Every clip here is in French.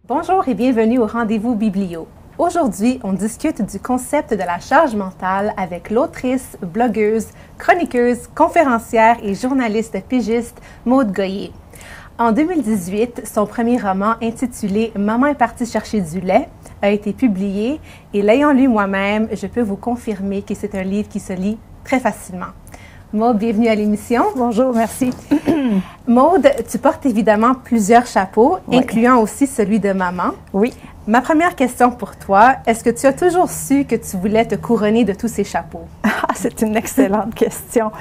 Bonjour et bienvenue au Rendez-vous Biblio. Aujourd'hui, on discute du concept de la charge mentale avec l'autrice, blogueuse, chroniqueuse, conférencière et journaliste pigiste Maude Goyer. En 2018, son premier roman intitulé « Maman est partie chercher du lait » a été publié et l'ayant lu moi-même, je peux vous confirmer que c'est un livre qui se lit très facilement. Maude, bienvenue à l'émission. Bonjour, merci. Maude, tu portes évidemment plusieurs chapeaux, Oui. incluant aussi celui de maman. Oui. Ma première question pour toi, est-ce que tu as toujours su que tu voulais te couronner de tous ces chapeaux? Ah, c'est une excellente question.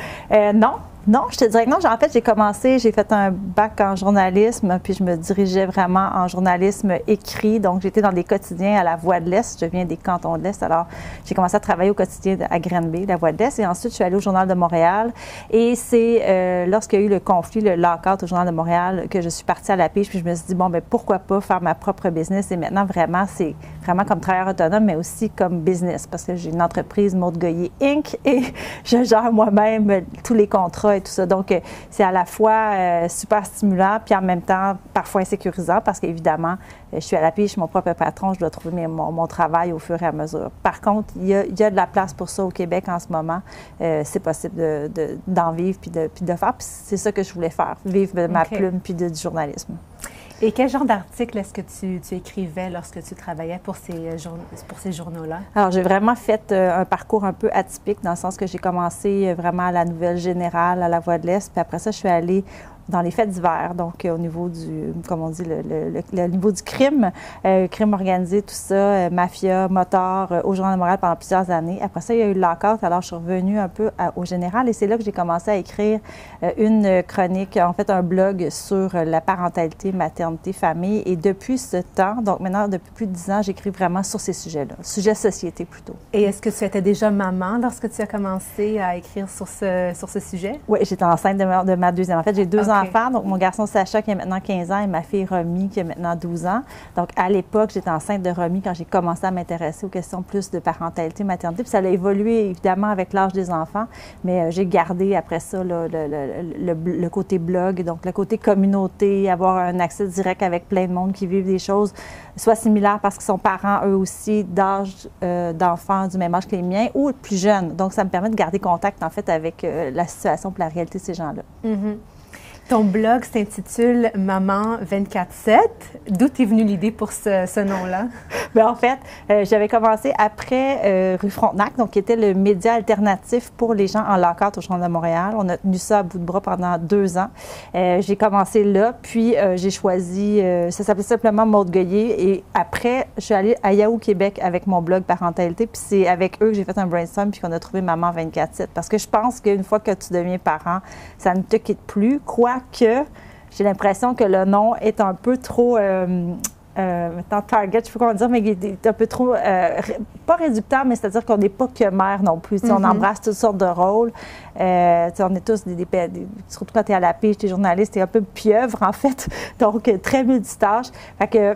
Non, je te dirais que non. En fait, j'ai fait un bac en journalisme, puis je me dirigeais vraiment en journalisme écrit. Donc, j'étais dans des quotidiens à la Voix de l'Est. Je viens des cantons de l'Est. Alors, j'ai commencé à travailler au quotidien à Granby, la Voix de l'Est. Et ensuite, je suis allée au Journal de Montréal. Et c'est lorsqu'il y a eu le conflit, le lock-out au Journal de Montréal, que je suis partie à la pige. Puis je me suis dit, bon, bien, pourquoi pas faire ma propre business? Et maintenant, vraiment, c'est vraiment comme travailleur autonome, mais aussi comme business. Parce que j'ai une entreprise, Maude Goyer Inc. Et je gère moi-même tous les contrats et tout ça. Donc, c'est à la fois super stimulant, puis en même temps, parfois insécurisant, parce qu'évidemment, je suis à la pige, je suis mon propre patron, je dois trouver mon travail au fur et à mesure. Par contre, il y a de la place pour ça au Québec en ce moment. C'est possible d'en vivre puis de faire. Puis c'est ça que je voulais faire, vivre de ma plume puis du journalisme. Et quel genre d'article est-ce que tu écrivais lorsque tu travaillais pour ces journaux-là? Alors, j'ai vraiment fait un parcours un peu atypique dans le sens que j'ai commencé vraiment à la Nouvelle Générale, à la Voix de l'Est, puis après ça, je suis allée dans les faits divers, donc au niveau du, comme on dit, le niveau du crime, crime organisé, tout ça, mafia, motard, au Journal de Montréal pendant plusieurs années. Après ça, il y a eu le lock-out, alors je suis revenue un peu au général et c'est là que j'ai commencé à écrire une chronique, en fait un blog sur la parentalité, maternité, famille. Et depuis ce temps, donc maintenant depuis plus de 10 ans, j'écris vraiment sur ces sujets-là, sujets société plutôt. Et est-ce que tu étais déjà maman lorsque tu as commencé à écrire sur ce sujet? Oui, j'étais enceinte de ma deuxième. En fait, j'ai deux enfants, donc mon garçon Sacha qui a maintenant 15 ans et ma fille Romy qui a maintenant 12 ans. Donc, à l'époque, j'étais enceinte de Romy quand j'ai commencé à m'intéresser aux questions plus de parentalité, maternité. Puis ça a évolué évidemment avec l'âge des enfants, mais j'ai gardé après ça là, le côté blog, donc le côté communauté, avoir un accès direct avec plein de monde qui vivent des choses soit similaires parce qu'ils sont parents eux aussi d'âge d'enfants du même âge que les miens ou plus jeunes. Donc, ça me permet de garder contact en fait avec la situation et la réalité de ces gens-là. Mm-hmm. Ton blog s'intitule Maman 24/7. D'où t'es venue l'idée pour ce nom-là? Bien, en fait, j'avais commencé après Rue Frontenac, donc qui était le média alternatif pour les gens en lock-out au Journal de Montréal. On a tenu ça à bout de bras pendant 2 ans. J'ai commencé là, puis j'ai choisi, ça s'appelait simplement Maude Goyer. Et après, je suis allée à Yahoo Québec avec mon blog parentalité, puis c'est avec eux que j'ai fait un brainstorm, puis qu'on a trouvé Maman 24/7. Parce que je pense qu'une fois que tu deviens parent, ça ne te quitte plus. Quoique, j'ai l'impression que le nom est un peu trop, maintenant target, je ne sais pas comment dire, mais il est un peu trop, pas réducteur, mais c'est-à-dire qu'on n'est pas que mère non plus. Mm-hmm. On embrasse toutes sortes de rôles. On est tous surtout quand tu es à la pige, tu es journaliste, tu es un peu pieuvre en fait, donc très multitâche.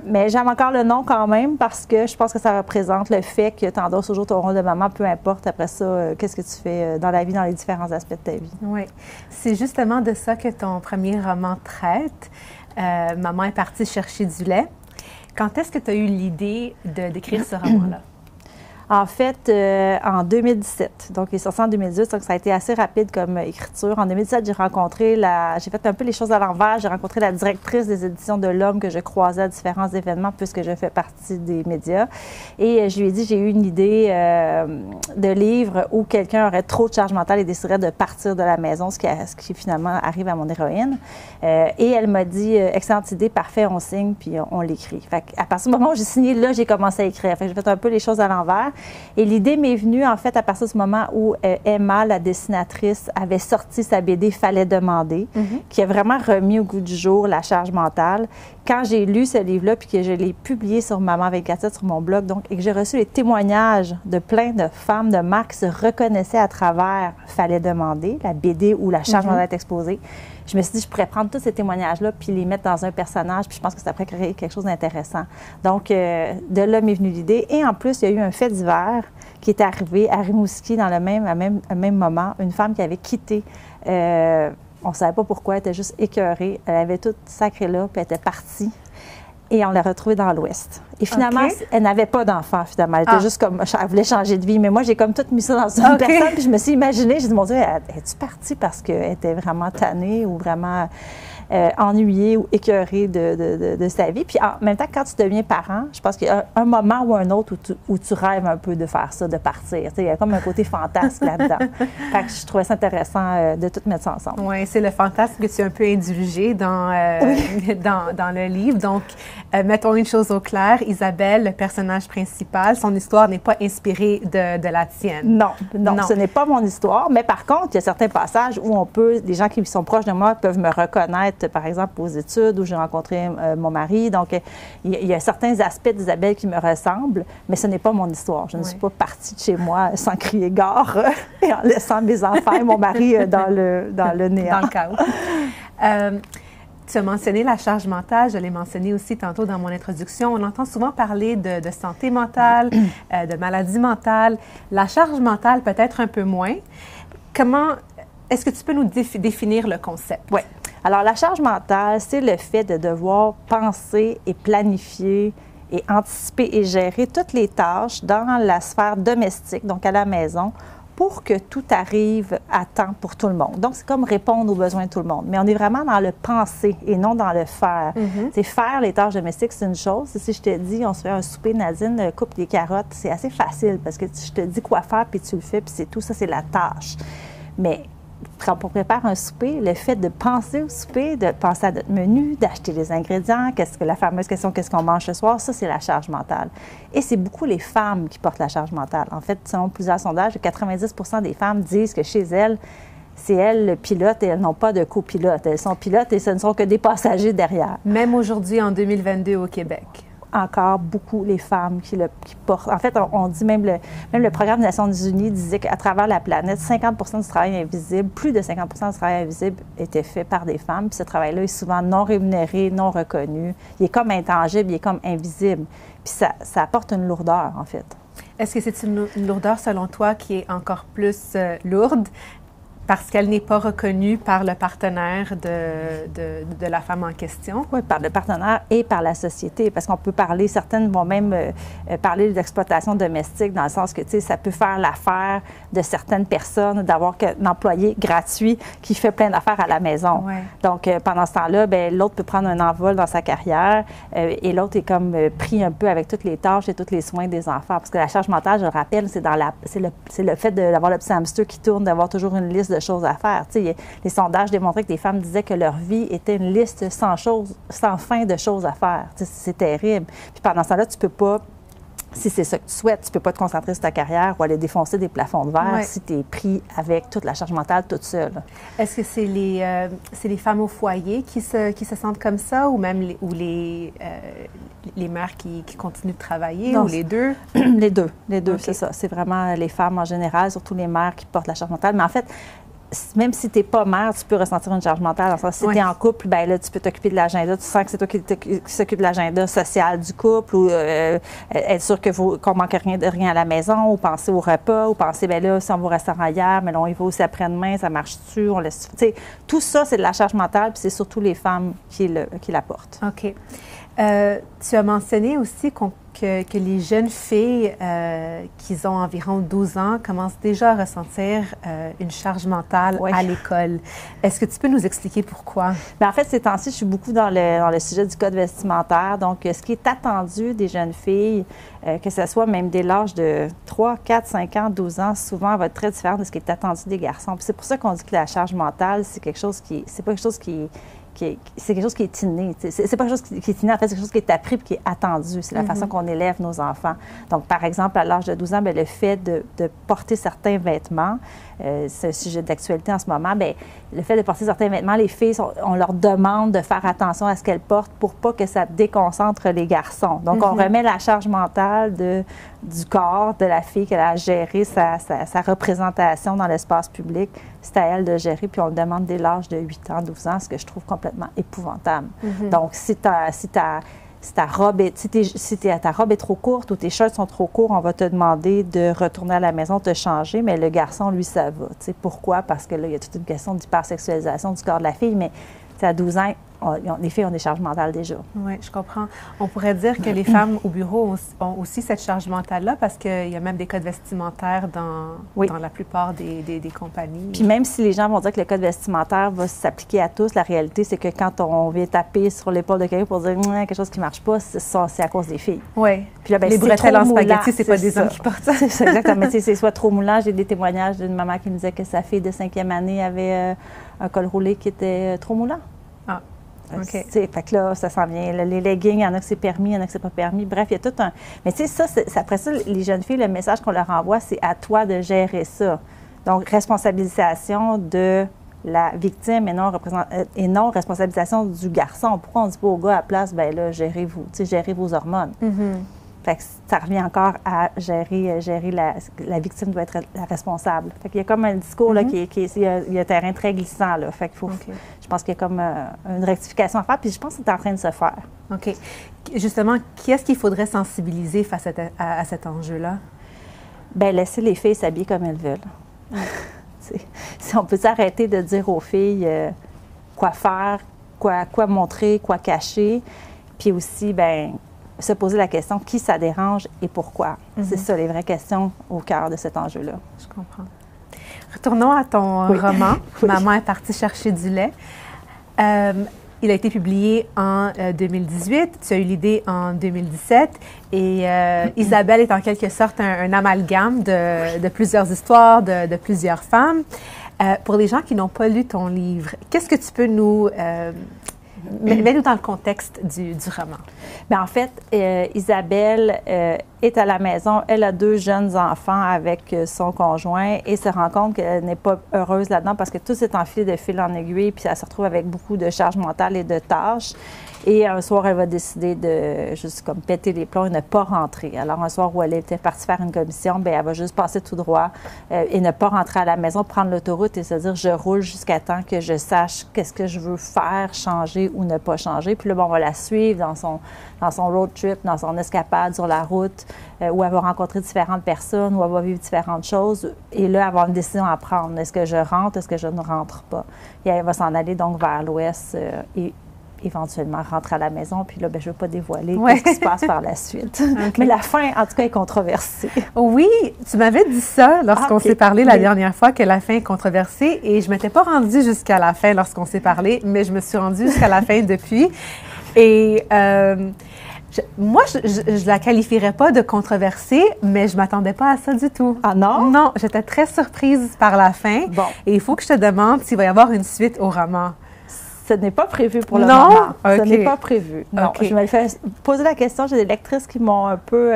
Mais j'aime encore le nom quand même parce que je pense que ça représente le fait que tu endosses toujours ton rôle de maman, peu importe après ça, qu'est-ce que tu fais dans la vie, dans les différents aspects de ta vie. Oui. C'est justement de ça que ton premier roman traite. Maman est partie chercher du lait. Quand est-ce que tu as eu l'idée d'écrire ce roman-là? En fait, en 2017. Donc, il est sorti en 2018, donc ça a été assez rapide comme écriture. En 2017, j'ai fait un peu les choses à l'envers. J'ai rencontré la directrice des éditions de l'Homme que je croisais à différents événements puisque je fais partie des médias. Et je lui ai dit, j'ai eu une idée de livre où quelqu'un aurait trop de charge mentale et déciderait de partir de la maison, ce qui finalement arrive à mon héroïne. Et elle m'a dit, excellente idée, parfait, on signe, puis on l'écrit. Fait qu'à partir du moment où j'ai signé, là, j'ai commencé à écrire. Fait que j'ai fait un peu les choses à l'envers. Et l'idée m'est venue, en fait, à partir du moment où Emma, la dessinatrice, avait sorti sa BD « Fallait demander qui a vraiment remis au goût du jour la charge mentale. Quand j'ai lu ce livre-là, puis que je l'ai publié sur Maman 24/7 sur mon blog, donc, et que j'ai reçu les témoignages de plein de femmes, de mères qui se reconnaissaient à travers « Fallait demander », la BD où la charge mentale est exposée, je me suis dit, je pourrais prendre tous ces témoignages-là puis les mettre dans un personnage, puis je pense que ça pourrait créer quelque chose d'intéressant. Donc, de là m'est venue l'idée. Et en plus, il y a eu un fait divers qui est arrivé à Rimouski dans le même moment. Une femme qui avait quitté, on ne savait pas pourquoi, elle était juste écœurée. Elle avait tout sacré là, puis elle était partie. Et on l'a retrouvée dans l'Ouest. Et finalement, OK. elle n'avait pas d'enfant, finalement. Elle était juste comme, elle voulait changer de vie. Mais moi, j'ai comme tout mis ça dans une OK. personne. Puis je me suis imaginée, j'ai dit, mon Dieu, es-tu partie parce qu'elle était vraiment tannée ou vraiment ennuyée ou écœurée de sa vie? Puis en même temps, quand tu deviens parent, je pense qu'il y a un moment ou un autre où tu rêves un peu de faire ça, de partir. Tu sais, il y a comme un côté fantasme là-dedans. Fait que je trouvais ça intéressant de tout mettre ça ensemble. Oui, c'est le fantasme que tu as un peu indulgé dans, dans le livre. Donc, mettons une chose au clair, Isabelle, le personnage principal, son histoire n'est pas inspirée de la tienne. Non, ce n'est pas mon histoire. Mais par contre, il y a certains passages où les gens qui sont proches de moi peuvent me reconnaître, par exemple, aux études où j'ai rencontré mon mari. Donc, il y a certains aspects d'Isabelle qui me ressemblent, mais ce n'est pas mon histoire. Je ne suis pas partie de chez moi sans crier gare et en laissant mes enfants et mon mari dans le néant. Dans le chaos. Tu as mentionné la charge mentale, je l'ai mentionné aussi tantôt dans mon introduction. On entend souvent parler de santé mentale, de maladie mentale. La charge mentale peut-être un peu moins. Est-ce que tu peux nous définir le concept? Oui. Alors, la charge mentale, c'est le fait de devoir penser et planifier et anticiper et gérer toutes les tâches dans la sphère domestique, donc à la maison, pour que tout arrive à temps pour tout le monde. Donc, c'est comme répondre aux besoins de tout le monde. Mais on est vraiment dans le penser et non dans le faire. C'est faire les tâches domestiques, c'est une chose. Si je te dis, on se fait un souper, Nadine, coupe des carottes, c'est assez facile parce que je te dis quoi faire, puis tu le fais, puis c'est tout. Ça, c'est la tâche. Mais quand on prépare un souper, le fait de penser au souper, de penser à notre menu, d'acheter les ingrédients, la fameuse question « qu'est-ce qu'on mange ce soir », ça, c'est la charge mentale. Et c'est beaucoup les femmes qui portent la charge mentale. En fait, selon plusieurs sondages, 90 des femmes disent que chez elles, c'est elles le pilote et elles n'ont pas de copilote. Elles sont pilotes et ce ne sont que des passagers derrière. Même aujourd'hui, en 2022, au Québec. Encore beaucoup les femmes qui portent. En fait, on dit même le programme des Nations Unies disait qu'à travers la planète, 50 du travail invisible, plus de 50 du travail invisible était fait par des femmes. Puis ce travail-là est souvent non rémunéré, non reconnu. Il est comme intangible, il est comme invisible. Puis ça apporte une lourdeur, en fait. Est-ce que c'est une lourdeur, selon toi, qui est encore plus lourde parce qu'elle n'est pas reconnue par le partenaire de la femme en question? Oui, par le partenaire et par la société, parce qu'on peut parler, certaines vont même parler d'exploitation domestique, dans le sens que, tu sais, ça peut faire l'affaire de certaines personnes d'avoir un employé gratuit qui fait plein d'affaires à la maison. Ouais. Donc, pendant ce temps-là, bien, l'autre peut prendre un envol dans sa carrière et l'autre est comme pris un peu avec toutes les tâches et tous les soins des enfants. Parce que la charge mentale, je le rappelle, c'est le fait d'avoir le petit hamster qui tourne, d'avoir toujours une liste de choses à faire. Tu sais, les sondages démontraient que les femmes disaient que leur vie était une liste sans fin de choses à faire. Tu sais, c'est terrible. Puis pendant ce temps-là, tu peux pas, si c'est ça que tu souhaites, tu peux pas te concentrer sur ta carrière ou aller défoncer des plafonds de verre si tu es pris avec toute la charge mentale toute seule. Est-ce que c'est les femmes au foyer qui se sentent comme ça ou même les mères qui continuent de travailler ou les deux? Les deux, okay. C'est ça. C'est vraiment les femmes en général, surtout les mères qui portent la charge mentale. Mais en fait, même si tu n'es pas mère, tu peux ressentir une charge mentale. Si tu es en couple, bien là, tu peux t'occuper de l'agenda. Tu sens que c'est toi qui s'occupe de l'agenda social du couple ou être sûr qu'on ne manque rien à la maison ou penser au repas ou penser, bien là, si on va au restaurant hier, mais là, on y va aussi après-demain, ça marche-tu, on laisse... Tu sais, tout ça, c'est de la charge mentale puis c'est surtout les femmes qui la portent. OK. Tu as mentionné aussi que les jeunes filles qui ont environ 12 ans commencent déjà à ressentir une charge mentale à l'école. Est-ce que tu peux nous expliquer pourquoi? Bien, en fait, ces temps-ci, je suis beaucoup dans le sujet du code vestimentaire. Donc, ce qui est attendu des jeunes filles, que ce soit même dès l'âge de 3, 4, 5 ans, 12 ans, souvent va être très différent de ce qui est attendu des garçons. Puis c'est pour ça qu'on dit que la charge mentale, c'est quelque chose c'est pas quelque chose c'est quelque chose qui est inné. C'est pas quelque chose qui est inné, en fait, c'est quelque chose qui est appris et qui est attendu. C'est la façon qu'on élève nos enfants. Donc, par exemple, à l'âge de 12 ans, bien, le fait de porter certains vêtements, c'est un sujet d'actualité en ce moment, bien, le fait de porter certains vêtements, les filles, on leur demande de faire attention à ce qu'elles portent pour pas que ça déconcentre les garçons. Donc, on remet la charge mentale du corps de la fille qu'elle a géré sa représentation dans l'espace public. C'est à elle de gérer, puis on le demande dès l'âge de 8 ans, 12 ans, ce que je trouve complètement épouvantable. Donc, si ta robe est trop courte ou tes shirts sont trop courts, on va te demander de retourner à la maison, te changer, mais le garçon, lui, ça va. T'sais, pourquoi? Parce que là, il y a toute une question d'hypersexualisation du corps de la fille, mais à 12 ans, les filles ont des charges mentales déjà. Oui, je comprends. On pourrait dire que les femmes au bureau ont aussi cette charge mentale-là parce qu'il y a même des codes vestimentaires dans la plupart des compagnies. Puis même si les gens vont dire que le code vestimentaire va s'appliquer à tous, la réalité, c'est que quand on vient taper sur l'épaule de quelqu'un pour dire quelque chose qui ne marche pas, c'est à cause des filles. Oui. Puis là, les bretelles en spaghetti, c'est pas des hommes qui portent ça. C'est ça, exactement. Mais c'est soit trop moulant. J'ai des témoignages d'une maman qui me disait que sa fille de 5e année avait un col roulé qui était trop moulant. Ah. OK. Fait que là, ça s'en vient. Les leggings, il y en a que c'est permis, il y en a que c'est pas permis. Bref, il y a tout un... Mais tu sais, ça, après ça, les jeunes filles, le message qu'on leur envoie, c'est à toi de gérer ça. Donc, responsabilisation de la victime et non responsabilisation du garçon. Pourquoi on ne dit pas au gars à la place, bien là, gérez vos hormones. Mm-hmm. Fait que ça revient encore à gérer la victime doit être la responsable. Fait qu'il y a comme un discours là, il y a un terrain très glissant là. Fait qu'il faut, je pense qu'il y a comme une rectification à faire, puis je pense que c'est en train de se faire. OK. Justement, qui est-ce qu'il faudrait sensibiliser face à cet enjeu-là? Bien, laisser les filles s'habiller comme elles veulent. Si on peut s'arrêter de dire aux filles quoi faire, quoi montrer, quoi cacher, puis aussi, bien, se poser la question qui ça dérange et pourquoi. Mm-hmm. C'est ça, les vraies questions au cœur de cet enjeu-là. Je comprends. Retournons à ton roman, Maman est partie chercher du lait. Il a été publié en 2018, tu as eu l'idée en 2017 et Isabelle est en quelque sorte un amalgame de plusieurs histoires, de plusieurs femmes. Pour les gens qui n'ont pas lu ton livre, qu'est-ce que tu peux nous... mets-nous dans le contexte du roman. Bien, en fait, Isabelle est à la maison. Elle a 2 jeunes enfants avec son conjoint et se rend compte qu'elle n'est pas heureuse là-dedans parce que tout s'est enfilé de fil en aiguille puis elle se retrouve avec beaucoup de charges mentales et de tâches. Et un soir, elle va décider de juste comme péter les plombs et ne pas rentrer. Alors, un soir où elle était partie faire une commission, bien, elle va juste passer tout droit et ne pas rentrer à la maison, prendre l'autoroute et se dire, je roule jusqu'à temps que je sache qu'est-ce que je veux faire, changer ou ne pas changer. Puis là, bon, on va la suivre dans son road trip, dans son escapade sur la route, où elle va rencontrer différentes personnes, où elle va vivre différentes choses. Et là, elle va avoir une décision à prendre. Est-ce que je rentre, est-ce que je ne rentre pas? Et elle va s'en aller donc vers l'ouest et éventuellement rentrer à la maison. Puis là, bien, je ne veux pas dévoiler ce qui se passe par la suite. Okay. Mais la fin, en tout cas, est controversée. Oui, tu m'avais dit ça lorsqu'on s'est parlé la dernière fois, que la fin est controversée. Et je ne m'étais pas rendue jusqu'à la fin lorsqu'on s'est parlé, mais je me suis rendue jusqu'à la fin depuis. Et moi, je la qualifierais pas de controversée, mais je ne m'attendais pas à ça du tout. Ah non? Non, j'étais très surprise par la fin. Bon. Et il faut que je te demande s'il va y avoir une suite au roman. Ce n'est pas prévu pour le moment. Okay. Ce n'est pas prévu. Non, okay. Je me fait poser la question. J'ai des lectrices qui m'ont un peu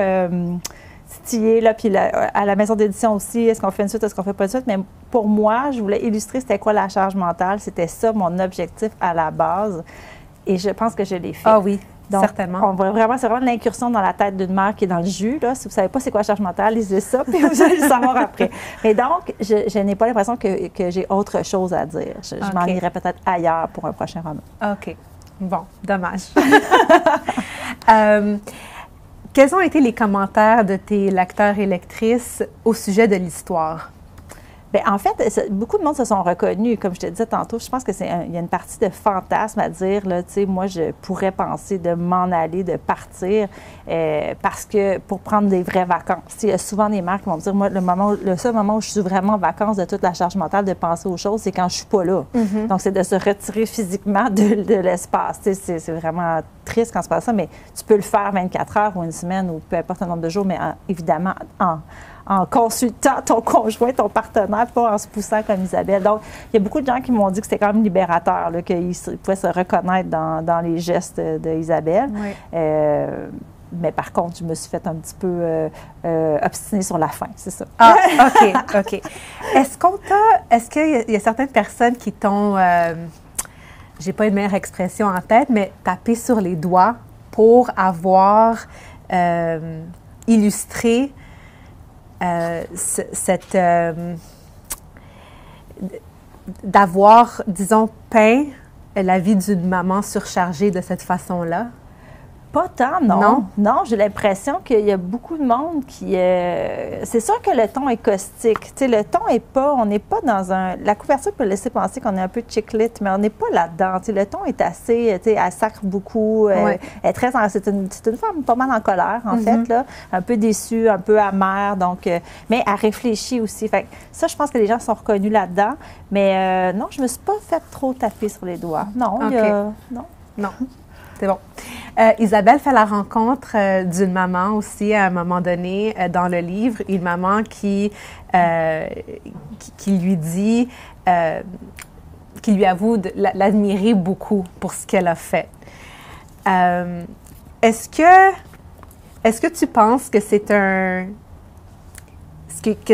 titillée, là, puis à la maison d'édition aussi, est-ce qu'on fait une suite, est-ce qu'on fait pas une suite? Mais pour moi, je voulais illustrer c'était quoi la charge mentale. C'était ça mon objectif à la base. Et je pense que je l'ai fait. Ah oui. Donc, certainement. C'est vraiment de l'incursion dans la tête d'une mère qui est dans le jus. Là. Si vous ne savez pas c'est quoi la charge mentale, lisez ça, puis vous allez le savoir après. Mais donc, je n'ai pas l'impression que j'ai autre chose à dire. Je m'en irai peut-être ailleurs pour un prochain roman. OK. Bon, dommage. Quels ont été les commentaires de tes lecteurs et lectrices au sujet de l'histoire? Bien, en fait, beaucoup de monde se sont reconnus. Comme je te disais tantôt, je pense qu'il y a une partie de fantasme à dire, là, tu sais, moi, je pourrais penser de m'en aller, de partir, parce que pour prendre des vraies vacances. Il y a souvent des mères qui vont me dire, moi, le seul moment où je suis vraiment en vacances de toute la charge mentale de penser aux choses, c'est quand je suis pas là. Mm-hmm. Donc, c'est de se retirer physiquement de l'espace. Tu sais, c'est vraiment triste quand se passe ça, mais tu peux le faire 24 heures ou une semaine ou peu importe le nombre de jours, mais évidemment, en consultant ton conjoint, ton partenaire, pas en se poussant comme Isabelle. Donc, il y a beaucoup de gens qui m'ont dit que c'était quand même libérateur, là, qu'ils pouvaient se reconnaître dans les gestes d'Isabelle. Oui. Mais par contre, je me suis fait un petit peu obstinée sur la fin, c'est ça. Ah, OK. Est-ce qu'il y a certaines personnes qui t'ont, j'ai pas une meilleure expression en tête, mais tapé sur les doigts pour avoir illustré d'avoir, disons, peint la vie d'une maman surchargée de cette façon-là? Pas tant, non. Non? Non, j'ai l'impression qu'il y a beaucoup de monde qui... c'est sûr que le ton est caustique. Tu sais, le ton est pas... On n'est pas dans un... La couverture peut laisser penser qu'on est un peu chick-lit, mais on n'est pas là-dedans. Tu sais, le ton est assez... Tu sais, elle sacre beaucoup. Ouais. Elle est très... C'est une femme pas mal en colère, en fait, là. Un peu déçue, un peu amère. Donc, mais elle réfléchit aussi. Fait que ça, je pense que les gens sont reconnus là-dedans. Mais non, je me suis pas fait trop taper sur les doigts. Non, OK. Non. Non. C'est bon. Isabelle fait la rencontre d'une maman aussi à un moment donné dans le livre, une maman qui lui dit, qui lui avoue l'admirer beaucoup pour ce qu'elle a fait. Est-ce que tu penses que c'est que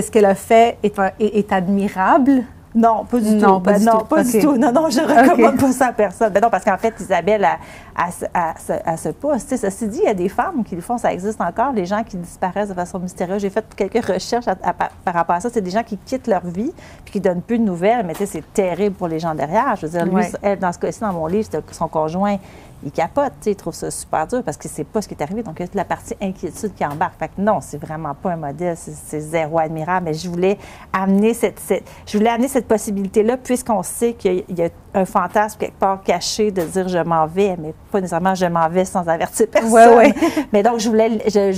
ce qu'elle a fait est admirable? Non, pas du Non, tout. pas du tout. Pas du OK. tout. Non, je recommande pas ça à personne. Ben non, parce qu'en fait, Isabelle, elle se pousse. Tu sais, ceci dit, il y a des femmes qui le font, ça existe encore, les gens qui disparaissent de façon mystérieuse. J'ai fait quelques recherches par rapport à ça. C'est des gens qui quittent leur vie puis qui donnent plus de nouvelles. Mais tu sais, c'est terrible pour les gens derrière. Je veux dire, lui, Ouais. elle, dans ce cas-ci, dans mon livre, son conjoint, il capote, tu sais, il trouve ça super dur parce que c'est pas ce qui est arrivé. Donc, il y a toute la partie inquiétude qui embarque. Fait que non, c'est vraiment pas un modèle, c'est zéro admirable. Mais je voulais amener cette possibilité-là, puisqu'on sait qu'il y a un fantasme quelque part caché de dire je m'en vais, mais pas nécessairement je m'en vais sans avertir personne. Ouais. Mais donc, je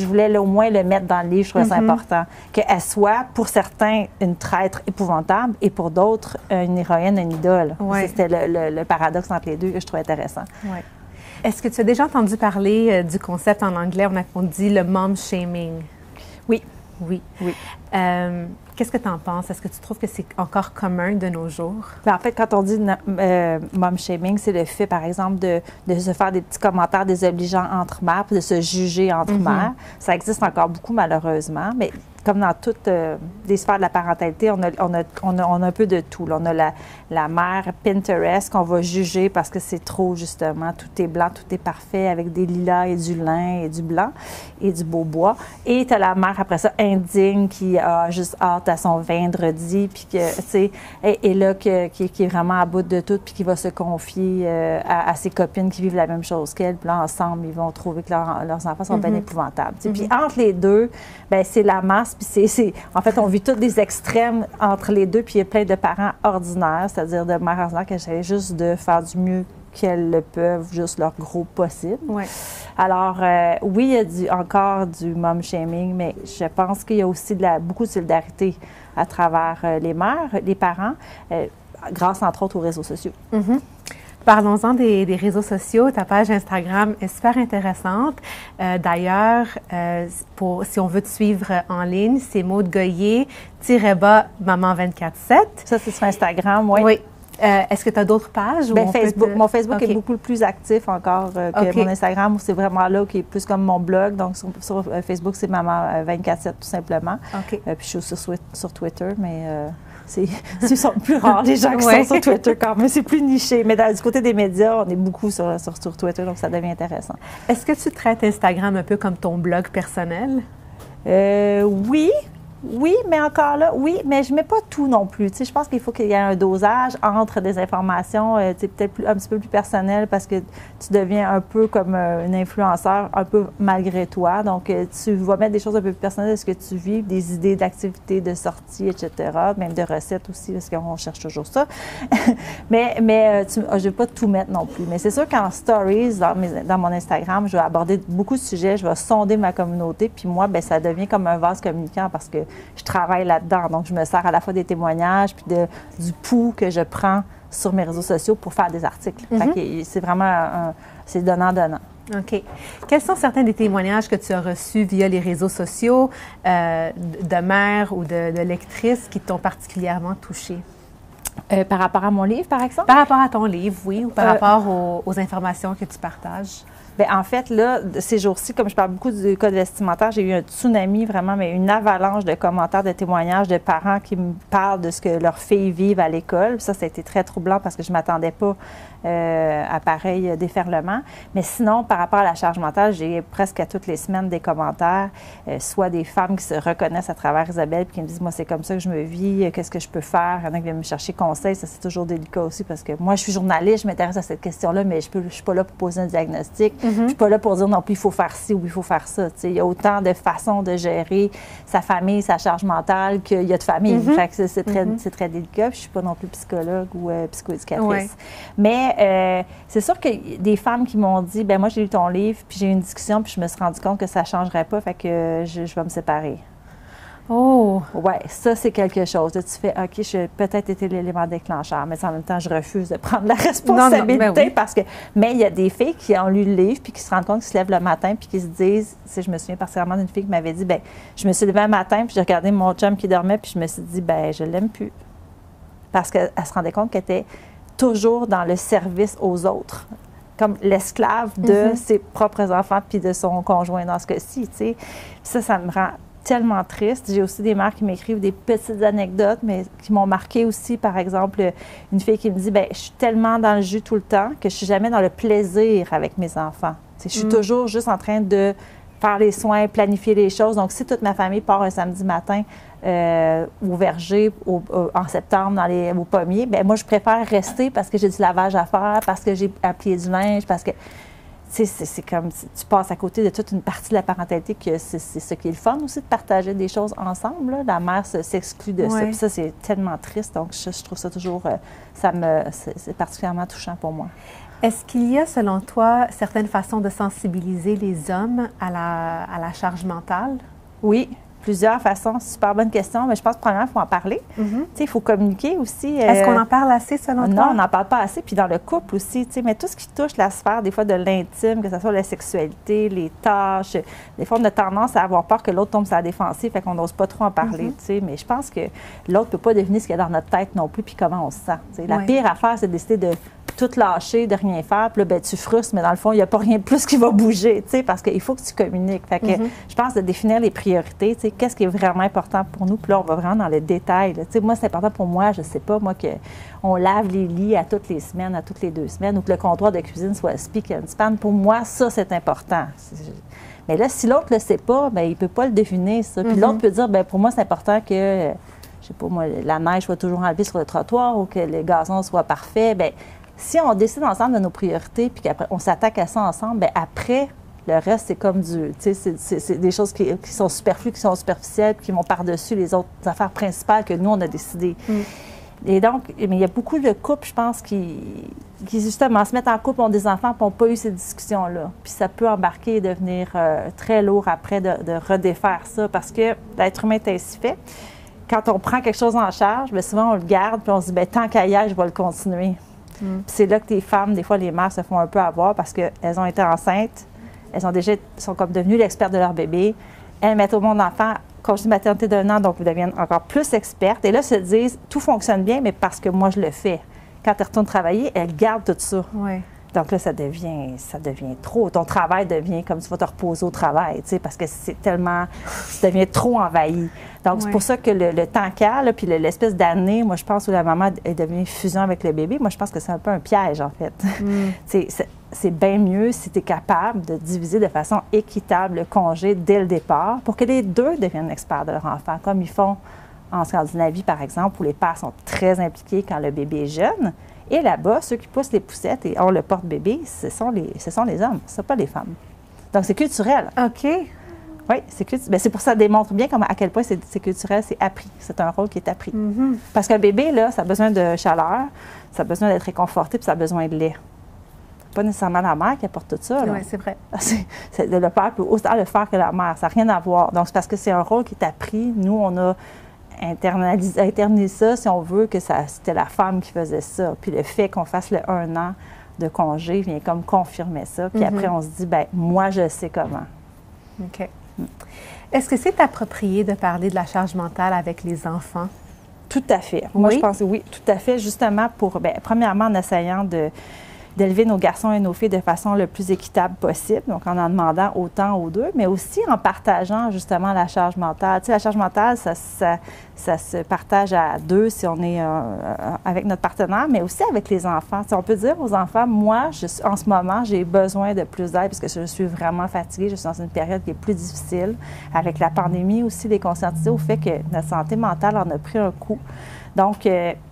voulais au moins le mettre dans le livre. Je trouvais ça important. Qu'elle soit, pour certains, une traître épouvantable et pour d'autres, une héroïne, une idole. Ouais. C'était le paradoxe entre les deux que je trouvais intéressant. Ouais. Est-ce que tu as déjà entendu parler du concept en anglais, on dit le mom shaming? Oui. Oui. Oui. Qu'est-ce que tu en penses? Est-ce que tu trouves que c'est encore commun de nos jours? Bien, en fait, quand on dit mom shaming, c'est le fait, par exemple, de se faire des petits commentaires désobligeants entre mères, puis de se juger entre mères. Ça existe encore beaucoup, malheureusement, mais comme dans toutes les sphères de la parentalité, on a un peu de tout. Là. On a la mère Pinterest qu'on va juger parce que c'est trop, justement. Tout est blanc, tout est parfait, avec des lilas et du lin et du blanc et du beau bois. Et tu as la mère, après ça, indigne, qui a juste hâte à son vendredi, puis que, tu sais, et là, qui est vraiment à bout de tout, puis qui va se confier à ses copines qui vivent la même chose qu'elle. Puis là, ensemble, ils vont trouver que leurs enfants sont bien épouvantables. Puis entre les deux, bien, c'est la masse. Puis en fait, on vit tous des extrêmes entre les deux, puis il y a plein de parents ordinaires, c'est-à-dire de mères ordinaires qui essaient juste de faire du mieux qu'elles le peuvent, juste leur gros possible. Ouais. Alors, oui, il y a encore du mom shaming, mais je pense qu'il y a aussi beaucoup de solidarité à travers les mères, les parents, grâce entre autres aux réseaux sociaux. Parlons-en des réseaux sociaux. Ta page Instagram est super intéressante. D'ailleurs, si on veut te suivre en ligne, c'est Maude Goyer, _maman247. Ça, c'est sur Instagram, oui. Oui. Est-ce que tu as d'autres pages? Bien, Facebook. Mon Facebook OK. est beaucoup plus actif encore que OK. mon Instagram, où c'est vraiment là qui est plus comme mon blog. Donc, sur Facebook, c'est Maman247 tout simplement. OK. Puis je suis aussi sur Twitter, mais ce sont plus rares les gens qui Ouais. sont sur Twitter quand même. C'est plus niché. Mais du côté des médias, on est beaucoup sur Twitter, donc ça devient intéressant. Est-ce que tu traites Instagram un peu comme ton blog personnel? Oui, mais encore là, oui, mais je ne mets pas tout non plus. Tu sais, je pense qu'il faut qu'il y ait un dosage entre des informations peut-être un petit peu plus personnelles parce que tu deviens un peu comme une influenceur, un peu malgré toi. Donc, tu vas mettre des choses un peu plus personnelles de ce que tu vis, des idées d'activités, de sorties, etc., même de recettes aussi, parce qu'on cherche toujours ça. mais je ne vais pas tout mettre non plus. Mais c'est sûr qu'en stories, dans mon Instagram, je vais aborder beaucoup de sujets, je vais sonder ma communauté, puis moi, bien, ça devient comme un vase communicant parce que je travaille là-dedans. Donc, je me sers à la fois des témoignages puis du pouls que je prends sur mes réseaux sociaux pour faire des articles. Fait que c'est vraiment c'est donnant-donnant. OK. Quels sont certains des témoignages que tu as reçus via les réseaux sociaux de mères ou de lectrices qui t'ont particulièrement touchée? Par rapport à mon livre, par exemple? Par rapport à ton livre, oui, ou par rapport aux informations que tu partages? Bien, en fait, là, ces jours-ci, comme je parle beaucoup du code vestimentaire, j'ai eu un tsunami, vraiment, mais une avalanche de commentaires, de témoignages de parents qui me parlent de ce que leurs filles vivent à l'école. Ça a été très troublant parce que je ne m'attendais pas appareil déferlement. Mais sinon, par rapport à la charge mentale, j'ai presque à toutes les semaines des commentaires, soit des femmes qui se reconnaissent à travers Isabelle puis qui me disent « Moi, c'est comme ça que je me vis, qu'est-ce que je peux faire? » Il y en a qui viennent me chercher conseil. Ça, c'est toujours délicat aussi parce que moi, je suis journaliste, je m'intéresse à cette question-là, mais je ne suis pas là pour poser un diagnostic. Je ne suis pas là pour dire non plus, il faut faire ci ou il faut faire ça. Il y a autant de façons de gérer sa famille, sa charge mentale qu'il y a de famille. Fait que c'est très délicat. Puis je ne suis pas non plus psychologue ou psychoéducatrice. Mais c'est sûr que des femmes qui m'ont dit, ben moi, j'ai lu ton livre, puis j'ai eu une discussion, puis je me suis rendu compte que ça ne changerait pas, fait que je vais me séparer. Oh! Oui, ça, c'est quelque chose. Là, tu fais, OK, j'ai peut-être été l'élément déclencheur, mais en même temps, je refuse de prendre la responsabilité parce que. Mais il y a des filles qui ont lu le livre puis qui se rendent compte, qui se lèvent le matin puis qui se disent, je me souviens particulièrement d'une fille qui m'avait dit, ben je me suis levée un matin puis j'ai regardé mon chum qui dormait puis je me suis dit, ben je l'aime plus. Parce qu'elle se rendait compte qu'elle était toujours dans le service aux autres, comme l'esclave de ses propres enfants puis de son conjoint dans ce cas-ci, tu sais. Ça me rend tellement triste. J'ai aussi des mères qui m'écrivent des petites anecdotes, mais qui m'ont marqué aussi. Par exemple, une fille qui me dit, ben je suis tellement dans le jus tout le temps que je suis jamais dans le plaisir avec mes enfants. Je suis toujours juste en train de faire les soins, planifier les choses. Donc, si toute ma famille part un samedi matin au verger en septembre au pommier, ben moi, je préfère rester parce que j'ai du lavage à faire, parce que j'ai à plier du linge, parce que c'est comme tu passes à côté de toute une partie de la parentalité que c'est ce qui est le fun aussi, de partager des choses ensemble. Là. La mère s'exclut de ça. Puis ça, c'est tellement triste. Donc, je trouve ça toujours, c'est particulièrement touchant pour moi. Est-ce qu'il y a, selon toi, certaines façons de sensibiliser les hommes à la charge mentale? Oui. Plusieurs façons. Super bonne question. Mais je pense que premièrement, il faut en parler. Il faut communiquer aussi. Est-ce qu'on en parle assez, selon toi? Non, on n'en parle pas assez. Puis dans le couple aussi. Mais tout ce qui touche la sphère, des fois, de l'intime, que ce soit la sexualité, les tâches, des fois, on a tendance à avoir peur que l'autre tombe sur la défensive, fait qu'on n'ose pas trop en parler. Mais je pense que l'autre ne peut pas deviner ce qu'il y a dans notre tête non plus, puis comment on se sent. La pire affaire, c'est de décider de tout lâcher, de rien faire. Puis là, ben, tu frustres, mais dans le fond, il n'y a pas rien de plus qui va bouger, parce qu'il faut que tu communiques. Fait que je pense de définir les priorités, qu'est-ce qui est vraiment important pour nous. Puis là, on va vraiment dans le détail. Moi, c'est important pour moi, je ne sais pas, moi, qu'on lave les lits à toutes les semaines, à toutes les 2 semaines, ou que le comptoir de cuisine soit spick and span. Pour moi, ça, c'est important. Mais là, si l'autre ne le sait pas, bien, il ne peut pas le deviner, ça. Puis l'autre peut dire, bien, pour moi, c'est important que, je sais pas, moi, la neige soit toujours enlevée sur le trottoir ou que le gazon soit parfait. Bien, si on décide ensemble de nos priorités puis qu'après on s'attaque à ça ensemble, bien après, le reste, c'est comme c'est des choses qui sont superflues, qui sont superficielles, qui vont par-dessus les autres affaires principales que nous, on a décidées. Et donc, mais il y a beaucoup de couples, je pense, qui justement se mettent en couple, ont des enfants, puis n'ont pas eu ces discussions-là. Puis ça peut embarquer et devenir très lourd après de redéfaire ça, parce que l'être humain est ainsi fait. Quand on prend quelque chose en charge, bien souvent, on le garde, puis on se dit, bien, tant qu'à y aller, je vais le continuer. Puis c'est là que les femmes, des fois, les mères se font un peu avoir parce qu'elles ont été enceintes, elles sont comme devenues l'experte de leur bébé. Elles mettent au monde l'enfant, congé de maternité d'1 an, donc elles deviennent encore plus expertes. Et là, se disent, tout fonctionne bien, mais parce que moi, je le fais. Quand elles retournent travailler, elles gardent tout ça. Oui. Donc là, ça devient trop. Ton travail devient comme tu vas te reposer au travail, parce que c'est tellement, ça devient trop envahi. Donc, c'est pour ça que le temps qu'a, puis l'espèce d'année, moi, je pense, où la maman est devenue fusion avec le bébé, moi, je pense que c'est un peu un piège, en fait. C'est bien mieux si tu es capable de diviser de façon équitable le congé dès le départ pour que les deux deviennent experts de leur enfant, comme ils font en Scandinavie, par exemple, où les pères sont très impliqués quand le bébé est jeune. Et là-bas, ceux qui poussent les poussettes et ont le porte-bébé, ce sont les hommes, ce ne sont pas les femmes. Donc, c'est culturel. OK. Oui, c'est culturel. C'est pour ça, ça démontre bien à quel point c'est culturel, c'est appris. C'est un rôle qui est appris. Parce qu'un bébé, là, ça a besoin de chaleur, ça a besoin d'être réconforté, puis ça a besoin de lait. Pas nécessairement la mère qui apporte tout ça. Oui, c'est vrai. Le père peut autant le faire que la mère. Ça n'a rien à voir. Donc, c'est parce que c'est un rôle qui est appris. Nous, on a internaliser ça, si on veut, que c'était la femme qui faisait ça. Puis le fait qu'on fasse le 1 an de congé vient comme confirmer ça. Puis après, on se dit, bien, moi, je sais comment. OK. Est-ce que c'est approprié de parler de la charge mentale avec les enfants? Tout à fait. Moi, je pense oui, tout à fait, justement pour, bien, premièrement, en essayant de d'élever nos garçons et nos filles de façon le plus équitable possible, donc en demandant autant aux deux, mais aussi en partageant justement la charge mentale. Tu sais, la charge mentale, ça se partage à deux si on est avec notre partenaire, mais aussi avec les enfants. Tu sais, on peut dire aux enfants, moi, en ce moment, j'ai besoin de plus d'aide parce que je suis vraiment fatiguée, je suis dans une période qui est plus difficile. Avec la pandémie aussi, les conscientiser au fait que notre santé mentale en a pris un coup. Donc,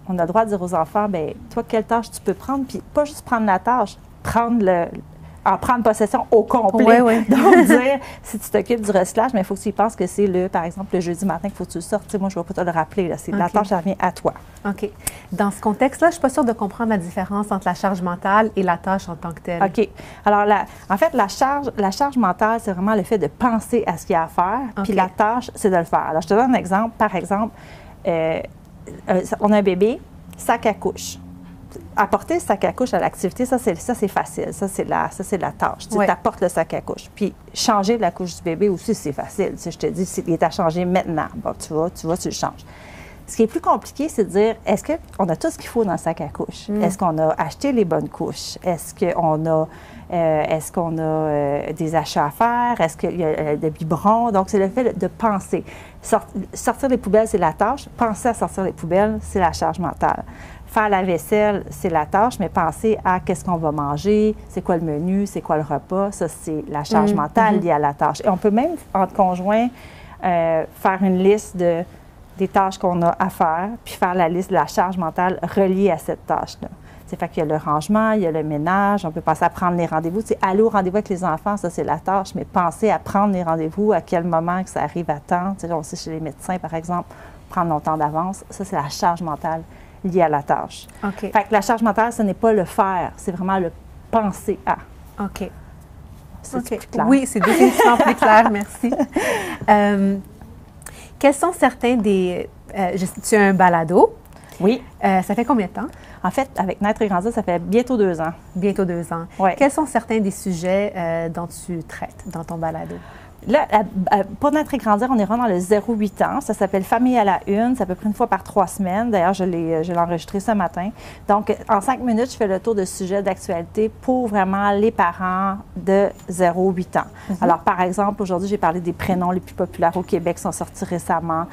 on a le droit de dire aux enfants, bien, toi, quelle tâche tu peux prendre? Puis pas juste prendre la tâche, en prendre possession au complet. Oui, oui. Donc, dire, si tu t'occupes du recyclage, mais il faut que tu y penses que c'est, par exemple, le jeudi matin qu'il faut que tu le sortes. Tu sais, moi, je ne vais pas te le rappeler. Là. La tâche, ça revient à toi. OK. Dans ce contexte-là, je ne suis pas sûre de comprendre la différence entre la charge mentale et la tâche en tant que telle. OK. Alors, en fait, la charge mentale, c'est vraiment le fait de penser à ce qu'il y a à faire. Puis la tâche, c'est de le faire. Alors, je te donne un exemple. Par exemple, on a un bébé, sac à couche. Apporter le sac à couche à l'activité, ça c'est facile. Ça, c'est la tâche. Tu apportes le sac à couche. Puis, changer la couche du bébé aussi, c'est facile. Si je te dis, il est à changer maintenant. Bon, tu le changes. Ce qui est plus compliqué, c'est de dire, est-ce qu'on a tout ce qu'il faut dans le sac à couche? Est-ce qu'on a acheté les bonnes couches? Est-ce qu'on a des achats à faire? Est-ce qu'il y a des biberons? Donc, c'est le fait de penser. Sortir les poubelles, c'est la tâche. Penser à sortir les poubelles, c'est la charge mentale. Faire la vaisselle, c'est la tâche, mais penser à qu'est-ce qu'on va manger, c'est quoi le menu, c'est quoi le repas, ça, c'est la charge mentale liée à la tâche. Et on peut même, entre conjoints, faire une liste des tâches qu'on a à faire, puis faire la liste de la charge mentale reliée à cette tâche-là. C'est fait qu'il y a le rangement, il y a le ménage, on peut penser à prendre les rendez-vous. Tu sais, aller au rendez-vous avec les enfants, ça, c'est la tâche, mais penser à prendre les rendez-vous, à quel moment que ça arrive à temps. Tu sais, on sait chez les médecins, par exemple, prendre longtemps d'avance, ça, c'est la charge mentale liée à la tâche. OK. Fait que la charge mentale, ce n'est pas le faire, c'est vraiment le penser à. OK. C'est plus clair? Oui, c'est définitivement plus clair, merci. Quels sont certains des... tu as un balado. Oui. Ça fait combien de temps? En fait, avec Naître et grandir, ça fait bientôt 2 ans. Bientôt 2 ans. Ouais. Quels sont certains des sujets dont tu traites dans ton balado? Là, pour Naître et grandir, on est vraiment dans le 0-8 ans. Ça s'appelle Famille à la une. C'est à peu près une fois par 3 semaines. D'ailleurs, je l'ai enregistré ce matin. Donc, en 5 minutes, je fais le tour de sujets d'actualité pour vraiment les parents de 0-8 ans. Alors, par exemple, aujourd'hui, j'ai parlé des prénoms les plus populaires au Québec qui sont sortis récemment.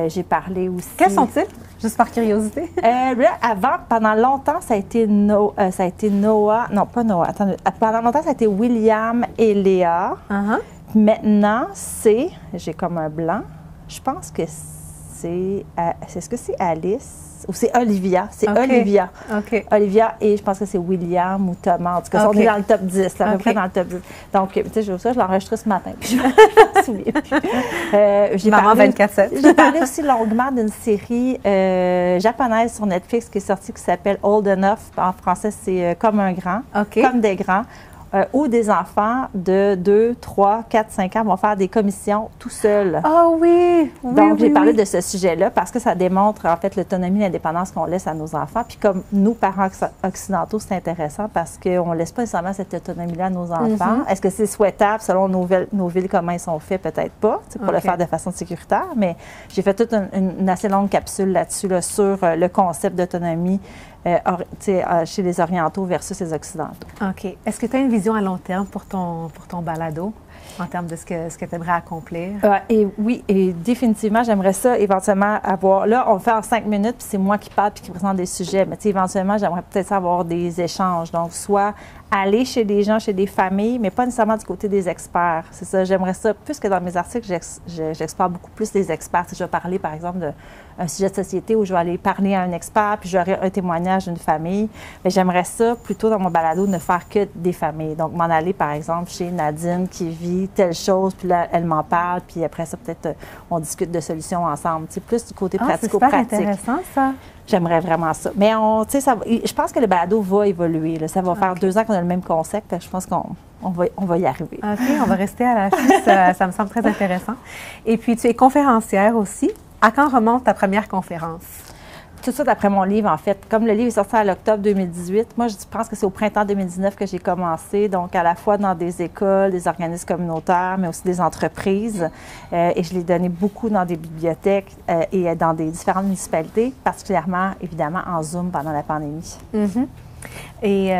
J'ai parlé aussi... Quels sont-ils? Juste par curiosité. Là, avant, pendant longtemps, ça a été Noah. Non, pas Noah. Attendez. Pendant longtemps, ça a été William et Léa. Maintenant, j'ai comme un blanc, je pense que est-ce que c'est Alice ou c'est Olivia? C'est Olivia. OK. Olivia et je pense que c'est William ou Thomas. En tout cas, on est dans le top 10, à peu près dans le top 10. Donc, tu sais, je l'ai enregistré ce matin, puis je me souviens plus. Maman 24/7. J'ai parlé aussi longuement d'une série japonaise sur Netflix qui est sortie qui s'appelle Old Enough. En français, c'est Comme un grand, comme des grands. Où des enfants de 2, 3, 4, 5 ans vont faire des commissions tout seuls. Ah oui! Donc, j'ai parlé de ce sujet-là parce que ça démontre, en fait, l'autonomie et l'indépendance qu'on laisse à nos enfants. Puis comme nous, parents occidentaux, c'est intéressant parce qu'on ne laisse pas nécessairement cette autonomie-là à nos enfants. Est-ce que c'est souhaitable selon nos villes, comment ils sont faits? Peut-être pas, pour le faire de façon sécuritaire. Mais j'ai fait toute une assez longue capsule là-dessus, sur le concept d'autonomie chez les Orientaux versus les Occidentaux. OK. Est-ce que tu as une vision à long terme pour ton balado, en termes de ce que tu aimerais accomplir? Oui, et définitivement, j'aimerais ça éventuellement avoir... Là, on le fait en 5 minutes, puis c'est moi qui parle puis qui présente des sujets. Mais éventuellement, j'aimerais peut-être avoir des échanges. Donc, soit aller chez des gens, chez des familles, mais pas nécessairement du côté des experts. C'est ça, j'aimerais ça. Plus que dans mes articles, j'explore beaucoup plus les experts. Si je vais parler, par exemple, d'un sujet de société où je vais aller parler à un expert, puis j'aurai un témoignage d'une famille, mais j'aimerais ça, plutôt dans mon balado, ne faire que des familles. Donc, m'en aller, par exemple, chez Nadine qui vit telle chose, puis là, elle m'en parle, puis après ça, peut-être, on discute de solutions ensemble. C'est plus du côté pratico-pratique. C'est intéressant, ça. J'aimerais vraiment ça. Mais je pense que le balado va évoluer. Là. Ça va faire 2 ans qu'on a le même concept. Je pense qu'on va y arriver. OK, on va rester à l'affût. Ça me semble très intéressant. Et puis, tu es conférencière aussi. À quand remonte ta première conférence? Tout ça après mon livre, en fait. Comme le livre est sorti en octobre 2018, moi, je pense que c'est au printemps 2019 que j'ai commencé, donc à la fois dans des écoles, des organismes communautaires, mais aussi des entreprises. Et je l'ai donné beaucoup dans des bibliothèques et dans des différentes municipalités, particulièrement, évidemment, en Zoom pendant la pandémie. Et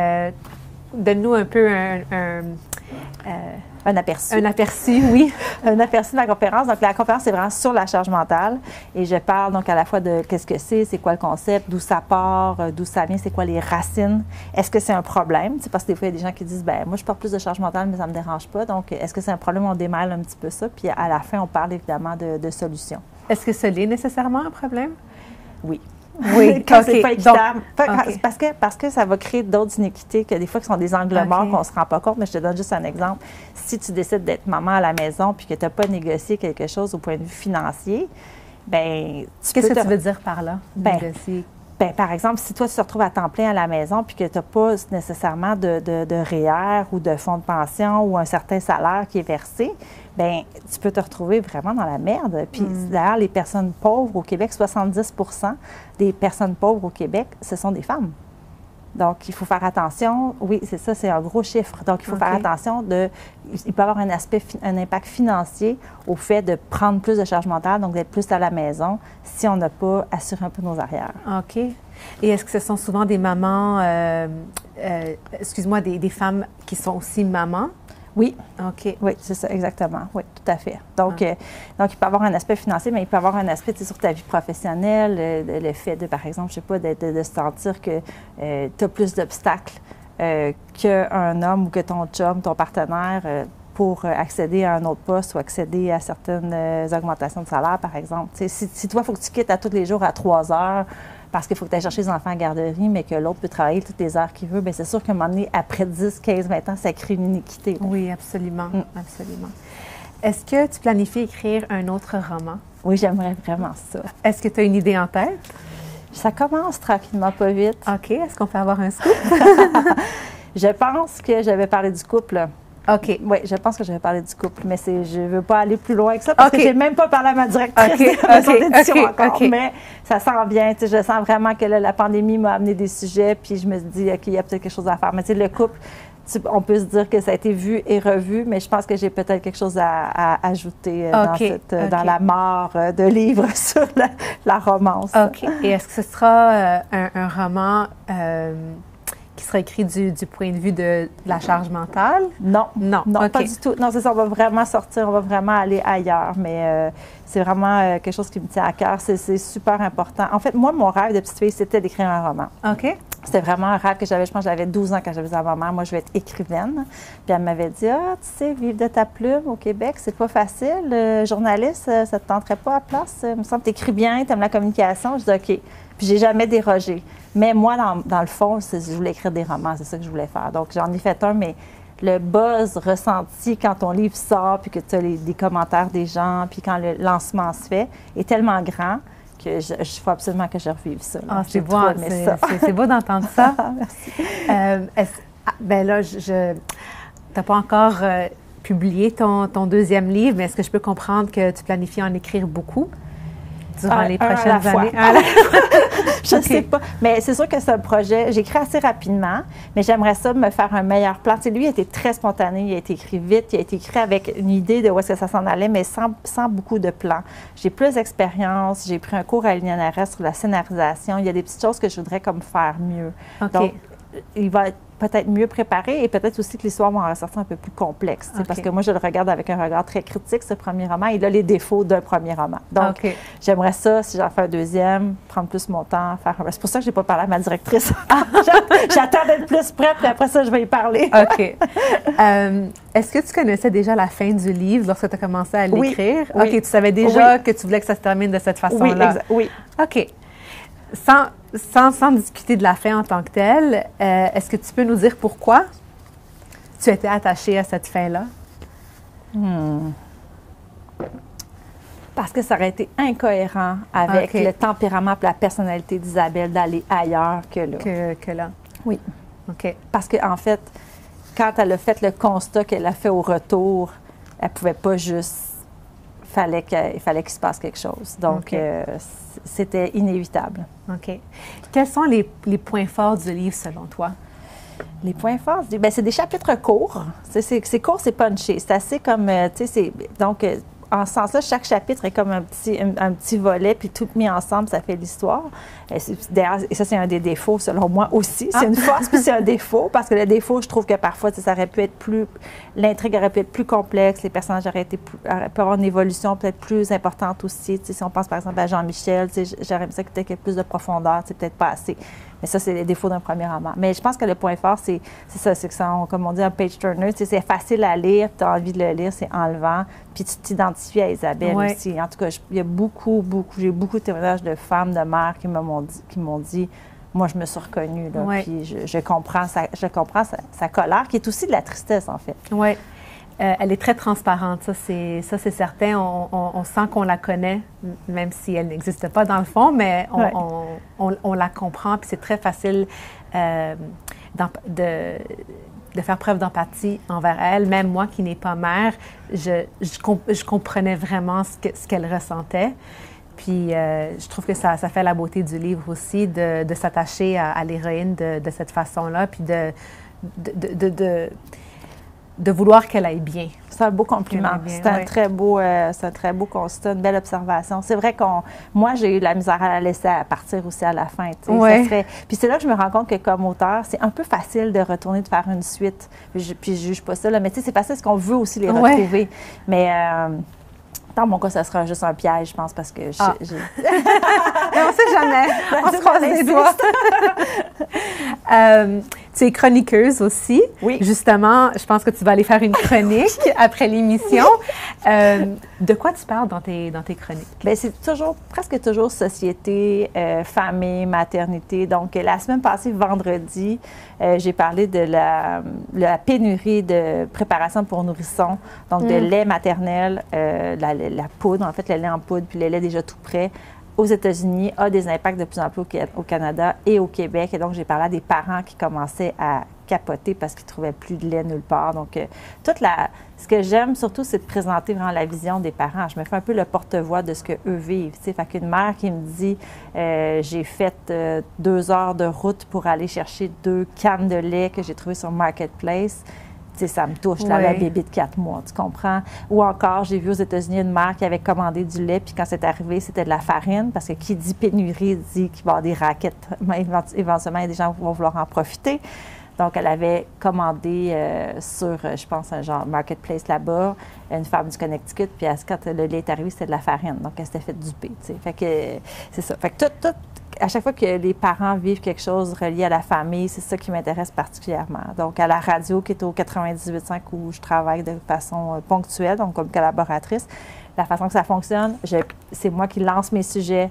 donne-nous un peu un aperçu. Un aperçu, oui. Un aperçu de la conférence. Donc, la conférence, c'est vraiment sur la charge mentale. Et je parle donc à la fois de qu'est-ce que c'est quoi le concept, d'où ça part, d'où ça vient, c'est quoi les racines. Est-ce que c'est un problème? C'est parce que des fois, il y a des gens qui disent, ben moi, je porte plus de charge mentale, mais ça ne me dérange pas. Donc, est-ce que c'est un problème? On démêle un petit peu ça. Puis, à la fin, on parle évidemment de solutions. Est-ce que ce l'est nécessairement un problème? Oui. Oui, quand c'est pas équitable. Okay. Parce que ça va créer d'autres inéquités que des fois qui sont des angles morts qu'on ne se rend pas compte. Mais je te donne juste un exemple. Si tu décides d'être maman à la maison puis que tu n'as pas négocié quelque chose au point de vue financier, bien, qu'est-ce que tu veux dire par là, négocier? Bien, par exemple, si toi, tu te retrouves à temps plein à la maison puis que tu n'as pas nécessairement de REER ou de fonds de pension ou un certain salaire qui est versé, bien, tu peux te retrouver vraiment dans la merde. Puis, d'ailleurs, les personnes pauvres au Québec, 70 des personnes pauvres au Québec, ce sont des femmes. Donc, il faut faire attention. Oui, c'est ça, c'est un gros chiffre. Donc, il faut faire attention il peut y avoir un impact financier au fait de prendre plus de charge mentale, donc d'être plus à la maison, si on n'a pas assuré un peu nos arrières. OK. Et est-ce que ce sont souvent des mamans, des femmes qui sont aussi mamans? Oui. OK. Oui, c'est ça, exactement. Oui, tout à fait. Donc, il peut y avoir un aspect financier, mais il peut y avoir un aspect sur ta vie professionnelle, le fait de, par exemple, je ne sais pas, de sentir que tu as plus d'obstacles qu'un homme ou que ton chum, ton partenaire, pour accéder à un autre poste ou accéder à certaines augmentations de salaire, par exemple. Si toi, il faut que tu quittes à tous les jours à 3 heures, parce qu'il faut que tu ailles chercher les enfants à la garderie, mais que l'autre peut travailler toutes les heures qu'il veut, bien, c'est sûr qu'à un moment donné, après 10, 15, 20 ans, ça crée une iniquité. Là. Oui, absolument. Absolument. Est-ce que tu planifies écrire un autre roman? Oui, j'aimerais vraiment ça. Est-ce que tu as une idée en tête? Ça commence tranquillement, pas vite. OK. Est-ce qu'on peut avoir un scoop? Je pense que j'avais parlé du couple. OK. Oui, je pense que je vais parler du couple, mais je ne veux pas aller plus loin que ça parce que je n'ai même pas parlé à ma directrice de maison d'édition encore. Mais ça sent bien. Je sens vraiment que la pandémie m'a amené des sujets, puis je me dis, OK, il y a peut-être quelque chose à faire. Mais tu sais, le couple, on peut se dire que ça a été vu et revu, mais je pense que j'ai peut-être quelque chose à ajouter dans la mare de livres sur la romance. OK. Et est-ce que ce sera un roman qui sera écrit du point de vue de la charge mentale? Non. Non, pas du tout. Non, c'est ça, on va vraiment sortir, on va vraiment aller ailleurs, mais c'est vraiment quelque chose qui me tient à cœur. C'est super important. En fait, moi, mon rêve de petite fille, c'était d'écrire un roman. OK. C'était vraiment un rêve que j'avais. Je pense que j'avais 12 ans quand j'avais dit à ma mère, moi, je vais être écrivaine. Puis elle m'avait dit, tu sais, vivre de ta plume au Québec, c'est pas facile. Journaliste, ça te tenterait pas à place? Il me semble que tu écris bien, tu aimes la communication. Je dis, OK. Puis j'ai jamais dérogé. Mais moi, dans le fond, je voulais écrire des romans, c'est ça que je voulais faire. Donc, j'en ai fait un, mais le buzz ressenti quand ton livre sort, puis que tu as des commentaires des gens, puis quand le lancement se fait, est tellement grand que je faut absolument que je revive ça. Ah, c'est beau, c'est beau d'entendre ça. Merci. Ben là, tu n'as pas encore publié ton deuxième livre, mais est-ce que je peux comprendre que tu planifies en écrire beaucoup durant les prochaines années? Je ne sais pas. Mais c'est sûr que c'est un projet. J'écris assez rapidement, mais j'aimerais ça me faire un meilleur plan. Tu sais, lui, il a été très spontané, il a été écrit vite, il a été écrit avec une idée de où est-ce que ça s'en allait, mais sans beaucoup de plans. J'ai plus d'expérience, j'ai pris un cours à l'UNRS sur la scénarisation. Il y a des petites choses que je voudrais comme faire mieux. OK. Donc, il va être peut-être mieux préparé et peut-être aussi que l'histoire va en ressortir un peu plus complexe. Okay. Parce que moi, je le regarde avec un regard très critique, ce premier roman. Il a les défauts d'un premier roman. Donc, j'aimerais ça, si j'en fais un deuxième, prendre plus mon temps, faire un... C'est pour ça que je n'ai pas parlé à ma directrice. J'attends d'être plus prête, puis après ça, je vais y parler. OK. Est-ce que tu connaissais déjà la fin du livre lorsque tu as commencé à l'écrire? Oui. OK, tu savais déjà que tu voulais que ça se termine de cette façon-là? Oui. OK. Sans discuter de la fin en tant que telle, est-ce que tu peux nous dire pourquoi tu étais attachée à cette fin-là? Parce que ça aurait été incohérent avec le tempérament et la personnalité d'Isabelle d'aller ailleurs que là. Que là. Oui. OK. Parce qu'en fait, quand elle a fait le constat qu'elle a fait au retour, elle ne pouvait pas juste... Il fallait qu'il se passe quelque chose. Donc, c'était inévitable. OK. Quels sont les points forts du livre, selon toi? Les points forts, c'est des chapitres courts. C'est court, c'est punché. C'est assez comme, donc, en ce sens-là, chaque chapitre est comme un petit volet, puis tout mis ensemble, ça fait l'histoire. D'ailleurs, et ça, c'est un des défauts, selon moi aussi. C'est une force, puis c'est un défaut, parce que le défaut, je trouve que parfois, ça aurait pu être l'intrigue aurait pu être plus complexe, les personnages auraient pu avoir une évolution peut-être plus importante aussi. Si on pense, par exemple, à Jean-Michel, j'aurais aimé ça qu'il y ait plus de profondeur, peut-être pas assez. Mais ça, c'est les défauts d'un premier roman. Mais je pense que le point fort, c'est ça, c'est que ça, comme on dit, un page-turner, c'est facile à lire, tu as envie de le lire, c'est enlevant, puis tu t'identifies à Isabelle aussi. En tout cas, il y a j'ai eu beaucoup de témoignages de femmes, de mères qui m'ont dit, moi, je me suis reconnue, là, puis je comprends sa colère, qui est aussi de la tristesse, en fait. Oui. Elle est très transparente, ça c'est certain. On sent qu'on la connaît, même si elle n'existe pas dans le fond, mais on la comprend, puis c'est très facile de faire preuve d'empathie envers elle. Même moi qui n'ai pas mère, je comprenais vraiment ce qu'elle ressentait. Puis je trouve que ça fait la beauté du livre aussi, de s'attacher à l'héroïne de cette façon-là, puis de vouloir qu'elle aille bien. C'est un beau compliment. C'est un très beau constat, une belle observation. C'est vrai moi, j'ai eu de la misère à la laisser partir aussi à la fin. Puis c'est là que je me rends compte que comme auteur, c'est un peu facile de retourner, de faire une suite. Puis je juge pas ça, là, mais tu sais, c'est facile parce qu'on veut aussi les retrouver. Mais dans mon cas, ça sera juste un piège, je pense, parce que j'ai... Mais on ne sait jamais. On se croise les doigts. Tu es chroniqueuse aussi. Oui. Justement, je pense que tu vas aller faire une chronique après l'émission. De quoi tu parles dans tes chroniques? Bien, c'est presque toujours société, famille, maternité. Donc, la semaine passée, vendredi, j'ai parlé de la pénurie de préparation pour nourrissons, donc de lait maternel, la poudre, en fait, le lait en poudre, puis le lait déjà tout prêt, aux États-Unis, a des impacts de plus en plus au Canada et au Québec. Et donc, j'ai parlé à des parents qui commençaient à capoter parce qu'ils ne trouvaient plus de lait nulle part. Donc, ce que j'aime surtout, c'est de présenter vraiment la vision des parents. Je me fais un peu le porte-voix de ce qu'eux vivent. Fait qu'une mère qui me dit j'ai fait 2 heures de route pour aller chercher 2 cannes de lait que j'ai trouvées sur Marketplace. T'sais, ça me touche, la bébé de 4 mois, tu comprends? Ou encore, j'ai vu aux États-Unis une mère qui avait commandé du lait, puis quand c'est arrivé, c'était de la farine, parce que qui dit pénurie dit qu'il va y avoir des raquettes. Éventuellement, il y a des gens qui vont vouloir en profiter. Donc, elle avait commandé sur, je pense, un genre Marketplace là-bas, une femme du Connecticut, puis quand le lait est arrivé, c'était de la farine. Donc, elle s'était fait duper, tu sais. Fait que c'est ça. Fait que à chaque fois que les parents vivent quelque chose relié à la famille, c'est ça qui m'intéresse particulièrement. Donc, à la radio, qui est au 98.5, où je travaille de façon ponctuelle, donc comme collaboratrice, la façon que ça fonctionne, c'est moi qui lance mes sujets.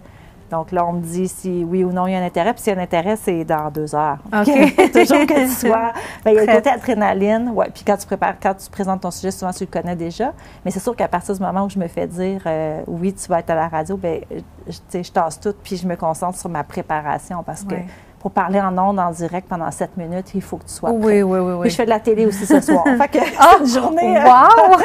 Donc là, on me dit si oui ou non il y a un intérêt. Puis s'il y a un intérêt, c'est dans 2 heures. OK. Toujours que tu sois. Bien, il y a le côté adrénaline. Ouais. Puis quand tu présentes ton sujet, souvent tu le connais déjà. Mais c'est sûr qu'à partir du moment où je me fais dire oui, tu vas être à la radio, bien, je tasse tout. Puis je me concentre sur ma préparation parce que pour parler en ondes, en direct pendant 7 minutes, il faut que tu sois prêt. Oui. Puis je fais de la télé aussi ce soir. Fait que c'est une journée... Wow!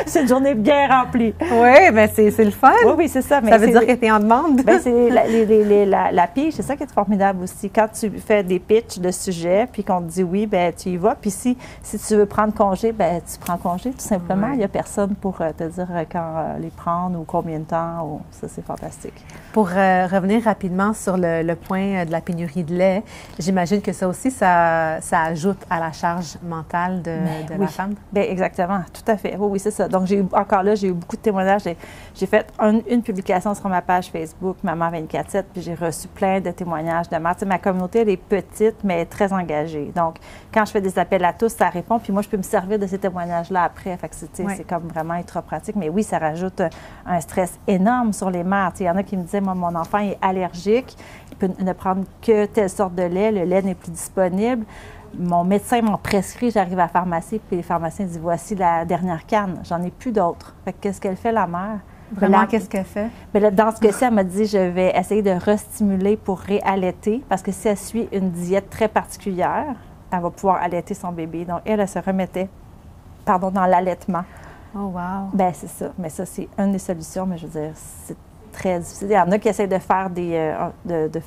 c'est une journée bien remplie. Oui, bien c'est le fun. Oui, c'est ça. Mais ça veut dire que tu es en demande. Bien, c'est la pige, c'est ça qui est formidable aussi. Quand tu fais des pitchs de sujets, puis qu'on te dit oui, bien, tu y vas. Puis si tu veux prendre congé, bien, tu prends congé, tout simplement. Il n'y a personne pour te dire quand les prendre ou combien de temps. Ça, c'est fantastique. Pour revenir rapidement sur le point de la pénurie de lait, j'imagine que ça aussi, ça ajoute à la charge mentale de la femme. Bien, exactement, tout à fait. Oui, c'est ça. Donc, j'ai eu beaucoup de témoignages. J'ai fait une publication sur ma page Facebook, Maman 24/7, puis j'ai reçu plein de témoignages de mères. Tu sais, ma communauté, elle est petite, mais très engagée. Donc, quand je fais des appels à tous, ça répond, puis moi, je peux me servir de ces témoignages-là après. Fait que c'est comme vraiment ultra pratique. Mais oui, ça rajoute un stress énorme sur les mères. Tu sais, il y en a qui me disaient, moi, mon enfant est allergique, il peut ne prendre que telle sorte de lait, le lait n'est plus disponible. Mon médecin m'en prescrit, j'arrive à la pharmacie, puis les pharmaciens disent voici la dernière canne, j'en ai plus d'autres. Fait que qu'est-ce qu'elle fait, la mère? Vraiment, qu'est-ce qu'elle fait? Bien, là, dans ce cas-ci, elle m'a dit je vais essayer de restimuler pour réallaiter, parce que si elle suit une diète très particulière, elle va pouvoir allaiter son bébé. Donc, elle se remettait dans l'allaitement. Oh, wow! Bien, c'est ça. Mais ça, c'est une des solutions, mais je veux dire, c'est très difficile. Il y en a qui essaient de faire de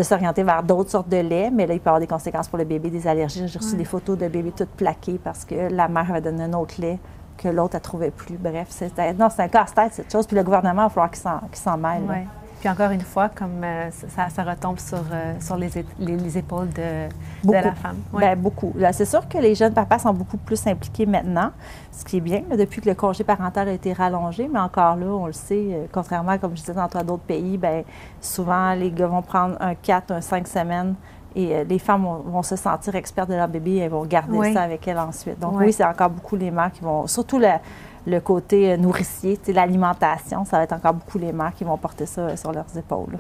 s'orienter vers d'autres sortes de lait, mais là, il peut y avoir des conséquences pour le bébé, des allergies. J'ai reçu des photos de bébés toutes plaquées parce que la mère avait donné un autre lait que l'autre a trouvé plus. Bref, c'est un casse-tête, cette chose. Puis le gouvernement, il va falloir qu'il s'en mêle. Ouais. Puis encore une fois, comme ça retombe sur les épaules de la femme. Ouais. Bien, beaucoup. C'est sûr que les jeunes papas sont beaucoup plus impliqués maintenant, ce qui est bien, là, depuis que le congé parental a été rallongé. Mais encore là, on le sait, contrairement, comme je disais tantôt, à d'autres pays, bien, souvent, les gars vont prendre un 4, un 5 semaines. Et les femmes vont se sentir expertes de leur bébé et elles vont garder ça avec elles ensuite. Donc oui, c'est encore beaucoup les mères qui vont, surtout le côté nourricier, l'alimentation, ça va être encore beaucoup les mères qui vont porter ça sur leurs épaules.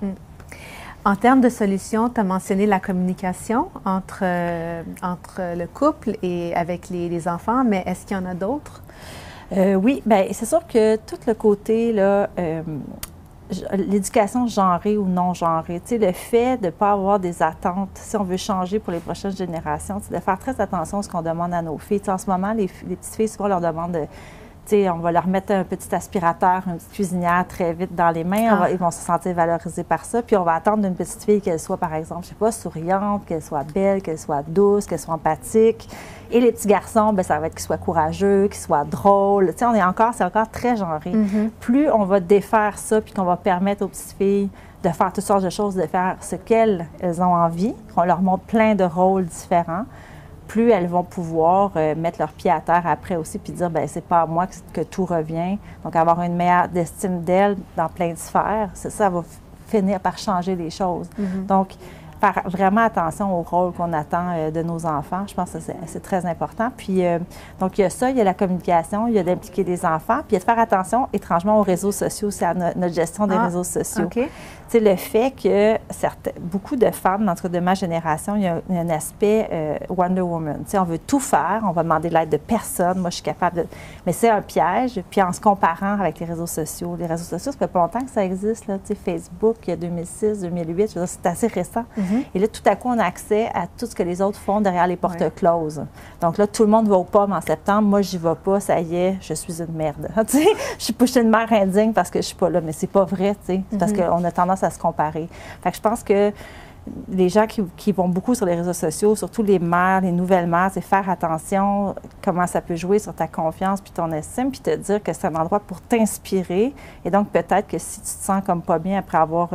En termes de solutions, tu as mentionné la communication entre le couple et avec les enfants, mais est-ce qu'il y en a d'autres? Oui, bien, c'est sûr que tout le côté, là, l'éducation genrée ou non genrée, le fait de ne pas avoir des attentes, si on veut changer pour les prochaines générations, de faire très attention à ce qu'on demande à nos filles. En ce moment, les petites filles, souvent, leur demandent on va leur mettre un petit aspirateur, une petite cuisinière très vite dans les mains. Ils vont se sentir valorisés par ça. Puis on va attendre d'une petite fille qu'elle soit, par exemple, je ne sais pas, souriante, qu'elle soit belle, qu'elle soit douce, qu'elle soit empathique. Et les petits garçons, bien, ça va être qu'ils soient courageux, qu'ils soient drôles. C'est encore très genré. Plus on va défaire ça, puis qu'on va permettre aux petites filles de faire toutes sortes de choses, de faire ce qu'elles ont envie, qu'on leur montre plein de rôles différents, plus elles vont pouvoir mettre leurs pieds à terre après aussi, puis dire, bien, c'est pas à moi que tout revient. Donc, avoir une meilleure estime d'elles dans plein de sphères, ça va finir par changer les choses. Donc, faire vraiment attention au rôle qu'on attend de nos enfants, je pense que c'est très important. Puis, donc, il y a ça, il y a la communication, il y a d'impliquer les enfants, puis il y a de faire attention, étrangement, aux réseaux sociaux, c'est à notre gestion des réseaux sociaux. Le fait que beaucoup de femmes, en tout cas de ma génération, il y a un aspect Wonder Woman. On veut tout faire, on va demander l'aide de personne. Moi, je suis capable de... Mais c'est un piège. Puis en se comparant avec les réseaux sociaux, ça fait pas longtemps que ça existe. Là. Facebook, il y a 2006, 2008, c'est assez récent. Et là, tout à coup, on a accès à tout ce que les autres font derrière les portes closes. Donc là, tout le monde va aux pommes en septembre. Moi, j'y vais pas. Ça y est, je suis une merde. Je suis une mère indigne parce que je suis pas là. Mais c'est pas vrai, c'est parce qu'on a tendance à se comparer. Fait que je pense que les gens qui vont beaucoup sur les réseaux sociaux, surtout les mères, les nouvelles mères, c'est faire attention comment ça peut jouer sur ta confiance puis ton estime, puis te dire que c'est un endroit pour t'inspirer. Et donc, peut-être que si tu te sens comme pas bien après avoir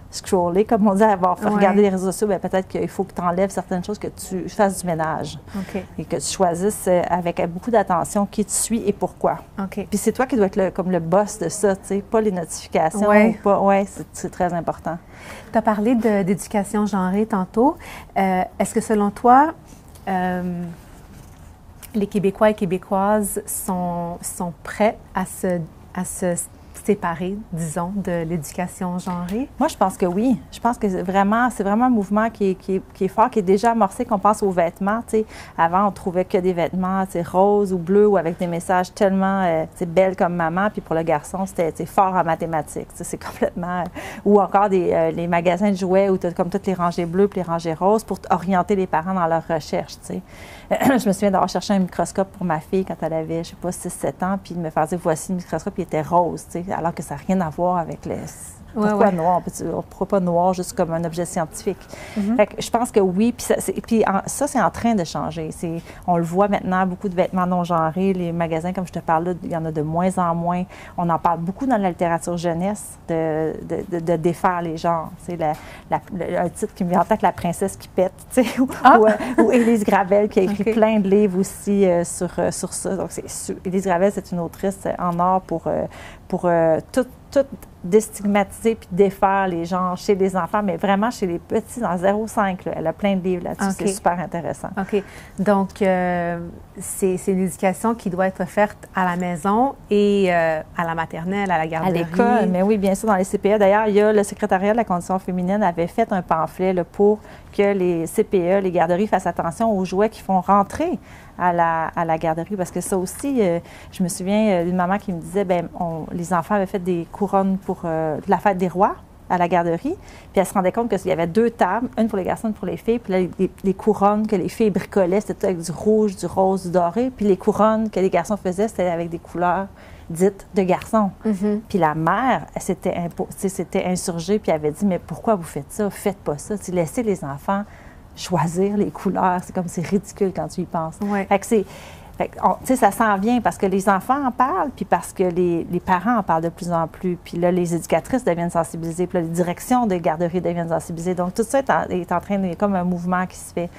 scrollé, comme on dit, avoir regardé les réseaux sociaux, bien, peut-être qu'il faut que tu enlèves certaines choses, que tu fasses du ménage. Et que tu choisisses avec beaucoup d'attention qui tu suis et pourquoi. Puis c'est toi qui dois être comme le boss de ça, tu sais, pas les notifications. C'est très important. Tu as parlé d'éducation genrée tantôt. Est-ce que selon toi, les Québécois et Québécoises sont prêts à se séparer, disons, de l'éducation genrée? Moi, je pense que oui. Je pense que c'est vraiment un mouvement qui est fort, qui est déjà amorcé, qu'on pense aux vêtements. T'sais. Avant, on trouvait que des vêtements roses ou bleus ou avec des messages tellement belles comme maman. Puis pour le garçon, c'était fort en mathématiques. C'est complètement... Ou encore les magasins de jouets où tu as comme toutes les rangées bleues puis les rangées roses pour orienter les parents dans leur recherche. T'sais. Je me souviens d'avoir cherché un microscope pour ma fille quand elle avait, je sais pas, 6-7 ans, puis de me faire dire, voici le microscope, il était rose, tu sais, alors que ça n'a rien à voir avec le... Pourquoi noir? On ne pourra pas noir juste comme un objet scientifique. Fait que je pense que oui, puis ça, c'est en train de changer. On le voit maintenant, beaucoup de vêtements non genrés. Les magasins, comme je te parle là, il y en a de moins en moins. On en parle beaucoup dans la littérature jeunesse, de défaire les genres. Un titre qui me vient en tête, La princesse qui pète, ou Élise Gravel qui a écrit plein de livres aussi sur ça. Donc, Élise Gravel, c'est une autrice en or pour tout déstigmatiser puis défaire les genres chez les enfants, mais vraiment chez les petits, dans 0,5. Elle a plein de livres là-dessus. C'est super intéressant. Donc, c'est une éducation qui doit être faite à la maison et à la maternelle, à la garderie. À l'école, mais oui, bien sûr, dans les CPE. D'ailleurs, il y a le secrétariat de la condition féminine avait fait un pamphlet là, pour que les CPE, les garderies, fassent attention aux jouets qui font rentrer à la garderie, parce que ça aussi, je me souviens d'une maman qui me disait, les enfants avaient fait des couronnes pour la fête des rois à la garderie, puis elle se rendait compte qu'il y avait 2 tables, une pour les garçons, une pour les filles, puis là, les couronnes que les filles bricolaient, c'était avec du rouge, du rose, du doré, puis les couronnes que les garçons faisaient, c'était avec des couleurs dites de garçons. Puis la mère, s'était insurgée, puis elle avait dit, mais pourquoi vous faites ça? Faites pas ça. Laissez les enfants choisir les couleurs. C'est ridicule quand tu y penses. Fait que Fait que tu sais, ça s'en vient parce que les enfants en parlent, puis parce que les parents en parlent de plus en plus. Puis là, les éducatrices deviennent sensibilisées, puis là, les directions des garderies deviennent sensibilisées. Donc, tout ça est en train de... comme un mouvement qui se fait.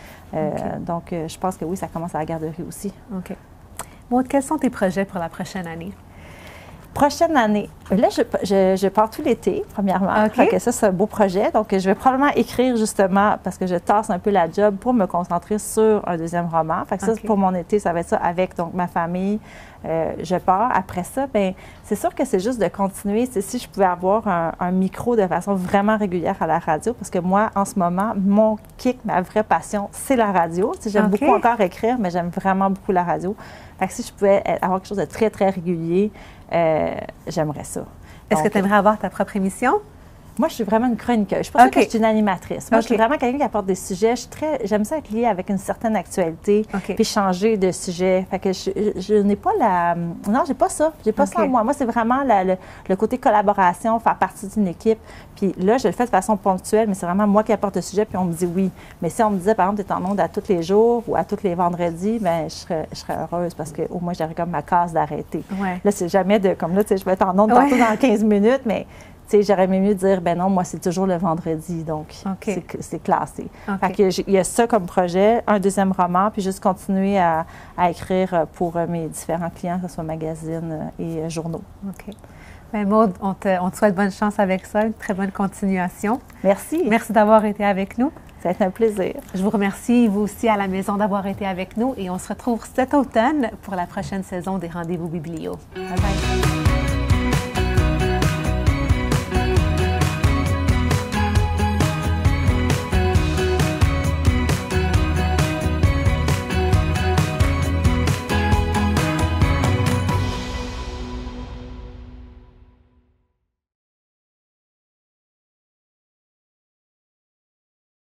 Donc, je pense que oui, ça commence à la garderie aussi. OK. Maud, quels sont tes projets pour la prochaine année? Prochaine année, là, je pars tout l'été, premièrement. OK. Fait que ça, c'est un beau projet. Donc, je vais probablement écrire justement, parce que je tasse un peu la job pour me concentrer sur un deuxième roman. Fait que ça, pour mon été, ça va être ça avec donc ma famille. Je pars. Après ça, bien, c'est sûr que c'est juste de continuer. C'est si je pouvais avoir un micro de façon vraiment régulière à la radio, parce que moi, en ce moment, mon kick, ma vraie passion, c'est la radio. Tu sais, j'aime beaucoup encore écrire, mais j'aime vraiment beaucoup la radio. Fait que si je pouvais avoir quelque chose de très, très régulier, j'aimerais ça. Est-ce que tu aimerais avoir ta propre émission? Moi, je suis vraiment une chroniqueuse. Je suis pas sûre que je suis une animatrice. Moi, je suis vraiment quelqu'un qui apporte des sujets. J'aime ça être liée avec une certaine actualité, puis changer de sujet. Fait que je n'ai pas la... Non, j'ai pas ça. J'ai pas ça en moi. Moi, c'est vraiment le côté collaboration, faire partie d'une équipe. Puis là, je le fais de façon ponctuelle, mais c'est vraiment moi qui apporte le sujet, puis on me dit oui. Mais si on me disait, par exemple, tu es en onde à tous les jours ou à tous les vendredis, bien, je serais heureuse parce qu'au moins, j'aurais comme ma case d'arrêter. Là, c'est jamais de... Comme là, tu sais, je vais être en onde tantôt dans 15 minutes, mais... Tu sais, j'aurais mieux dire, ben non, moi, c'est toujours le vendredi, donc c'est classé. Fait que il y a ça comme projet, un deuxième roman, puis juste continuer à écrire pour mes différents clients, que ce soit magazines et journaux. OK. Bien, Maud, on te souhaite bonne chance avec ça, une très bonne continuation. Merci. Merci d'avoir été avec nous. Ça a été un plaisir. Je vous remercie, vous aussi, à la maison, d'avoir été avec nous et on se retrouve cet automne pour la prochaine saison des Rendez-vous Biblio. Bye bye.